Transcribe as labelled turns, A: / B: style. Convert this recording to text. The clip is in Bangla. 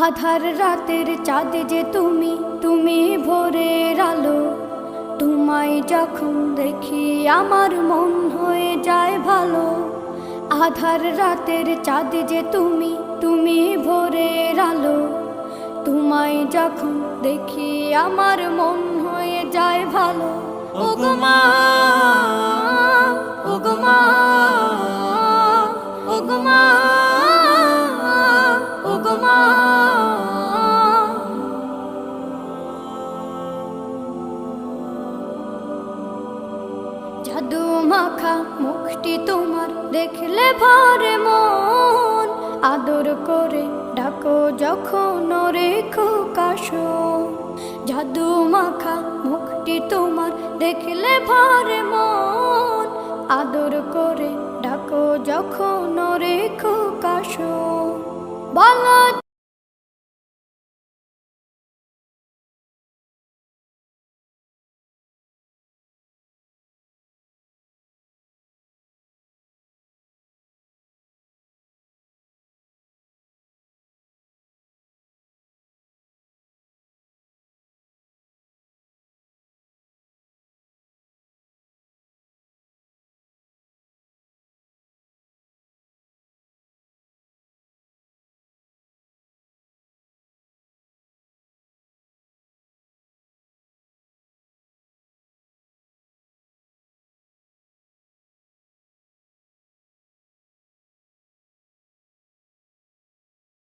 A: আধার রাতের চাঁদ যে তুমি, তুমি ভোরের আলো। তোমায় যখন দেখি আমার মন হয়ে যায় ভালো। আধার রাতের চাঁদ যে তুমি, তুমি ভোরের আলো। তোমায় যখন দেখি আমার মন হয়ে যায় ভালো। ওগো মা, ওগো মা, ওগো মা, ওগো মা। জাদু মাখা মুখটি তোমার দেখলে ভরে মন। আদর করে ডাকো যখন রেখো কাশন। জাদু মাখা মুখটি তোমার দেখলে ভরে মন। আদর করে ডাকো যখন রেখো কাশন। বলো